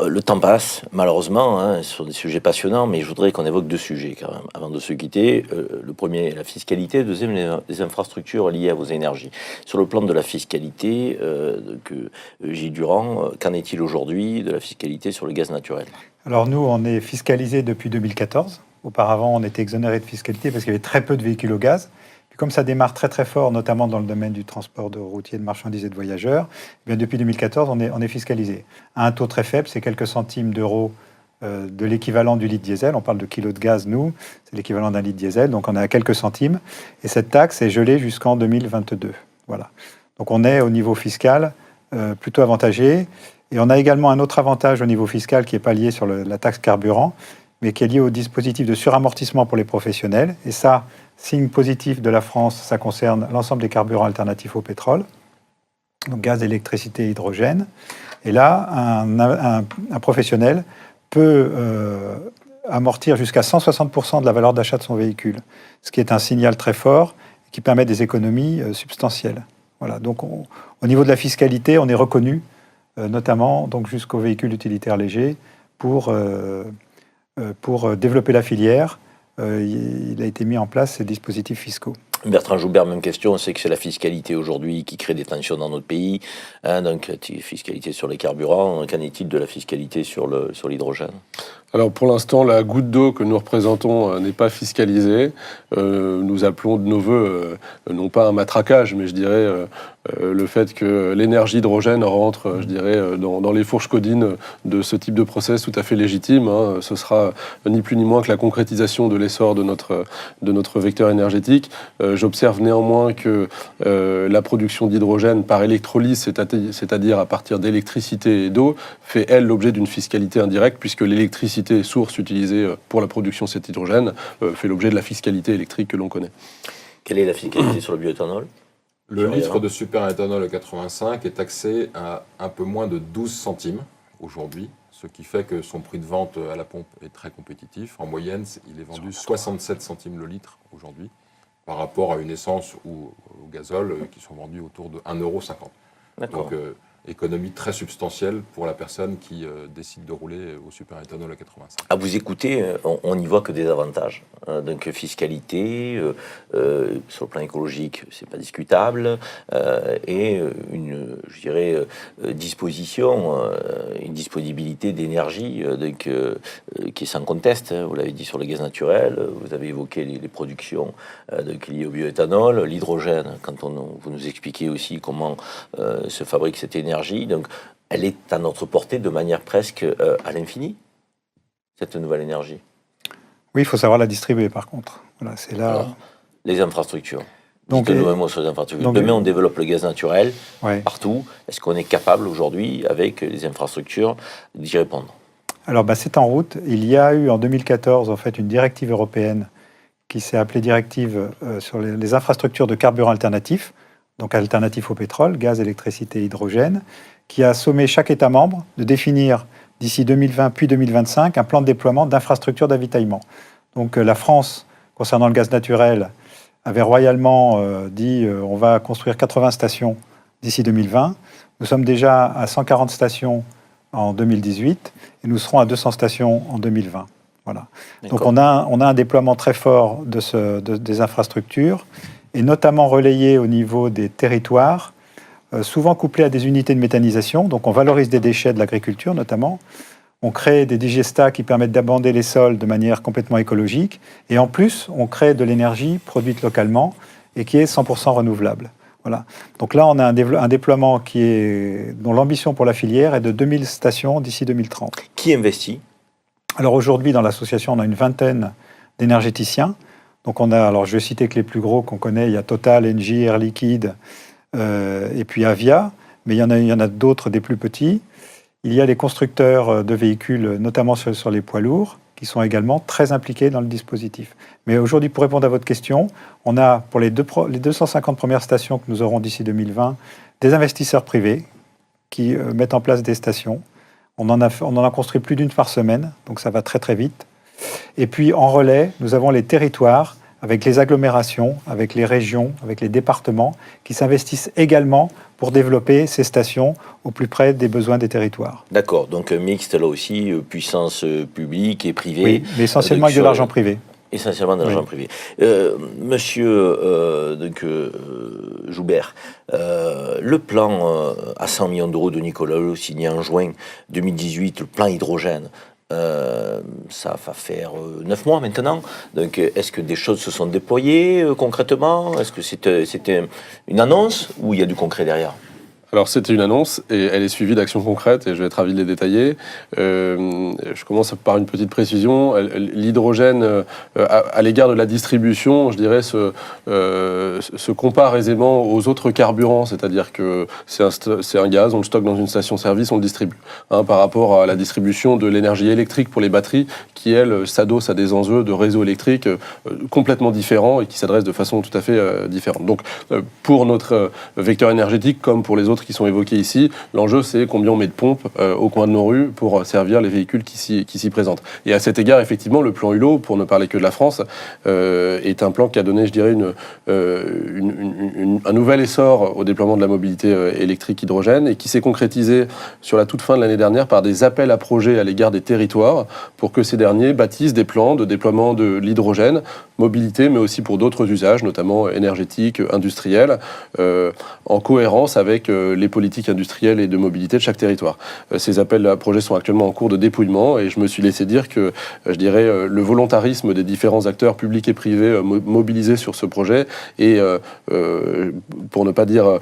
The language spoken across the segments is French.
Le temps passe, malheureusement, hein, sur des sujets passionnants, mais je voudrais qu'on évoque deux sujets quand même, avant de se quitter. Le premier, la fiscalité, le deuxième, les infrastructures liées à vos énergies. Sur le plan de la fiscalité, Gilles Durand, qu'en est-il aujourd'hui de la fiscalité sur le gaz naturel? Alors nous, on est fiscalisé depuis 2014. Auparavant, on était exonéré de fiscalité parce qu'il y avait très peu de véhicules au gaz. Puis comme ça démarre très très fort, notamment dans le domaine du transport de routier, de marchandises et de voyageurs, eh bien depuis 2014, on est fiscalisé à un taux très faible, c'est quelques centimes d'euros de l'équivalent du litre diesel. On parle de kilos de gaz, nous, c'est l'équivalent d'un litre diesel, donc on est à quelques centimes. Et cette taxe est gelée jusqu'en 2022. Voilà. Donc on est au niveau fiscal plutôt avantagé. Et on a également un autre avantage au niveau fiscal qui n'est pas lié sur la taxe carburant, mais qui est lié au dispositif de suramortissement pour les professionnels. Et ça, signe positif de la France, ça concerne l'ensemble des carburants alternatifs au pétrole, donc gaz, électricité, hydrogène. Et là, un professionnel peut amortir jusqu'à 160% de la valeur d'achat de son véhicule, ce qui est un signal très fort et qui permet des économies substantielles. Voilà. Donc, au niveau de la fiscalité, on est reconnu, notamment donc jusqu'aux véhicules utilitaires légers, pour développer la filière. Il a été mis en place ces dispositifs fiscaux. Bertrand Joubert, même question. On sait que c'est la fiscalité aujourd'hui qui crée des tensions dans notre pays. Hein, donc, fiscalité sur les carburants. Qu'en est-il de la fiscalité sur l'hydrogène? Alors pour l'instant, la goutte d'eau que nous représentons n'est pas fiscalisée. Nous appelons de nos voeux, non pas un matraquage, mais je dirais le fait que l'énergie hydrogène rentre, je dirais, dans les fourches codines de ce type de process tout à fait légitime. Hein. Ce sera ni plus ni moins que la concrétisation de l'essor de notre vecteur énergétique. J'observe néanmoins que la production d'hydrogène par électrolyse, c'est-à-dire à partir d'électricité et d'eau, fait, elle, l'objet d'une fiscalité indirecte, puisque l'électricité source utilisée pour la production de cet hydrogène fait l'objet de la fiscalité électrique que l'on connaît. Quelle est la fiscalité sur le bioéthanol? Le litre de superéthanol 85 est taxé à un peu moins de 12 centimes aujourd'hui, ce qui fait que son prix de vente à la pompe est très compétitif. En moyenne, il est vendu 67 centimes le litre aujourd'hui, par rapport à une essence ou au gazole qui sont vendus autour de 1,50 €. Donc, économie très substantielle pour la personne qui décide de rouler au superéthanol à 85. À vous écouter, on n'y voit que des avantages. Donc fiscalité, sur le plan écologique, c'est pas discutable, et je dirais, disposition, une disponibilité d'énergie qui est sans conteste. Vous l'avez dit sur le gaz naturel, vous avez évoqué les productions liées au bioéthanol, l'hydrogène, quand vous nous expliquez aussi comment se fabrique cette énergie. Donc, elle est à notre portée de manière presque à l'infini, cette nouvelle énergie. Oui, il faut savoir la distribuer, par contre. Voilà, c'est là. Alors, les infrastructures. Donc, dites-nous un mot sur les infrastructures. Demain, on développe le gaz naturel partout. Est-ce qu'on est capable aujourd'hui, avec les infrastructures, d'y répondre? Alors, c'est en route. Il y a eu en 2014, en fait, une directive européenne qui s'est appelée directive sur les infrastructures de carburants alternatifs, donc alternatifs au pétrole, gaz, électricité, hydrogène, qui a sommé chaque État membre de définir d'ici 2020 puis 2025 un plan de déploiement d'infrastructures d'avitaillement. Donc la France, concernant le gaz naturel, avait royalement dit on va construire 80 stations d'ici 2020. Nous sommes déjà à 140 stations en 2018 et nous serons à 200 stations en 2020. Voilà. Donc on a un déploiement très fort des infrastructures, et notamment relayé au niveau des territoires, souvent couplé à des unités de méthanisation. Donc on valorise des déchets de l'agriculture notamment. On crée des digestats qui permettent d'abonder les sols de manière complètement écologique. Et en plus, on crée de l'énergie produite localement et qui est 100% renouvelable. Voilà. Donc là, on a un déploiement dont l'ambition pour la filière est de 2000 stations d'ici 2030. Qui investit? Alors aujourd'hui, dans l'association, on a une vingtaine d'énergéticiens. Donc alors je vais citer que les plus gros qu'on connaît, il y a Total, Engie, Air Liquide, et puis Avia, mais il y en a d'autres, des plus petits. Il y a les constructeurs de véhicules, notamment sur les poids lourds, qui sont également très impliqués dans le dispositif. Mais aujourd'hui, pour répondre à votre question, on a pour les 250 premières stations que nous aurons d'ici 2020, des investisseurs privés qui mettent en place des stations. On en a construit plus d'une par semaine, donc ça va très très vite. Et puis en relais, nous avons les territoires avec les agglomérations, avec les régions, avec les départements qui s'investissent également pour développer ces stations au plus près des besoins des territoires. D'accord, donc mixte là aussi, puissance publique et privée. Oui, mais essentiellement avec de l'argent privé. Essentiellement de l'argent privé. Monsieur Joubert, le plan à 100 millions d'euros de Nicolas Hulot signé en juin 2018, le plan hydrogène, ça va faire 9 mois maintenant. Donc, est-ce que des choses se sont déployées concrètement? Est-ce que c'était une annonce ou il y a du concret derrière? Alors c'était une annonce et elle est suivie d'actions concrètes et je vais être ravi de les détailler. Je commence par une petite précision. L'hydrogène à l'égard de la distribution, je dirais, se compare aisément aux autres carburants, c'est-à-dire que c'est un gaz, on le stocke dans une station-service, on le distribue. Par rapport à la distribution de l'énergie électrique pour les batteries, qui elle s'adosse à des enjeux de réseau électrique complètement différents et qui s'adressent de façon tout à fait différente. Donc pour notre vecteur énergétique, comme pour les autres qui sont évoqués ici, l'enjeu c'est combien on met de pompes au coin de nos rues pour servir les véhicules qui s'y présentent. Et à cet égard, effectivement, le plan Hulot, pour ne parler que de la France, est un plan qui a donné, je dirais, un nouvel essor au déploiement de la mobilité électrique hydrogène et qui s'est concrétisé sur la toute fin de l'année dernière par des appels à projets à l'égard des territoires pour que ces derniers bâtissent des plans de déploiement de l'hydrogène, mobilité, mais aussi pour d'autres usages, notamment énergétiques, industriels, en cohérence avec les politiques industrielles et de mobilité de chaque territoire. Ces appels à projets sont actuellement en cours de dépouillement et je me suis laissé dire que, je dirais, le volontarisme des différents acteurs publics et privés mobilisés sur ce projet et, pour ne pas dire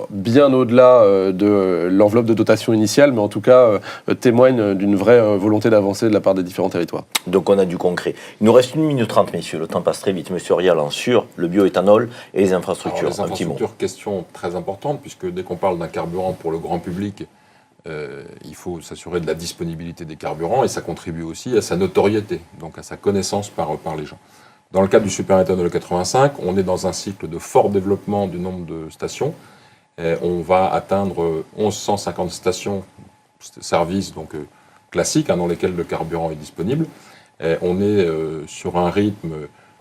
bien au-delà de l'enveloppe de dotation initiale, mais en tout cas témoigne d'une vraie volonté d'avancer de la part des différents territoires. Donc on a du concret. Il nous reste 1 minute 30, messieurs. Le temps passe très vite. Monsieur Rialan, sur le bioéthanol et les infrastructures. Alors, les infrastructures, question très importante, puisque dès qu'on parle d'un carburant pour le grand public, il faut s'assurer de la disponibilité des carburants et ça contribue aussi à sa notoriété, donc à sa connaissance par les gens. Dans le cadre du superéthanol 85, on est dans un cycle de fort développement du nombre de stations. On va atteindre 1150 stations services donc classiques dans lesquelles le carburant est disponible. On est sur un rythme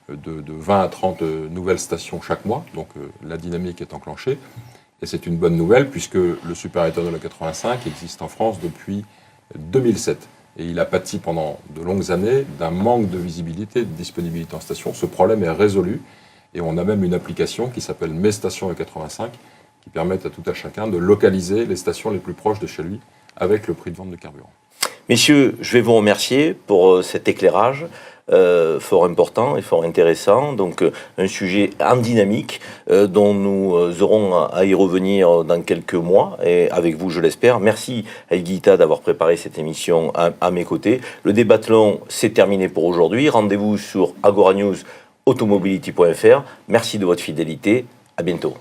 de 20 à 30 nouvelles stations chaque mois, donc la dynamique est enclenchée. Et c'est une bonne nouvelle puisque le superéthanol 85 existe en France depuis 2007. Et il a pâti pendant de longues années d'un manque de visibilité, de disponibilité en station. Ce problème est résolu et on a même une application qui s'appelle Mes Stations E85 qui permet à tout à chacun de localiser les stations les plus proches de chez lui avec le prix de vente de carburant. Messieurs, je vais vous remercier pour cet éclairage fort important et fort intéressant. Donc un sujet en dynamique dont nous aurons à y revenir dans quelques mois et avec vous, je l'espère. Merci à Guita d'avoir préparé cette émission à mes côtés. Le débathlon, c'est terminé pour aujourd'hui. Rendez-vous sur agoranews automobility.fr. Merci de votre fidélité. À bientôt.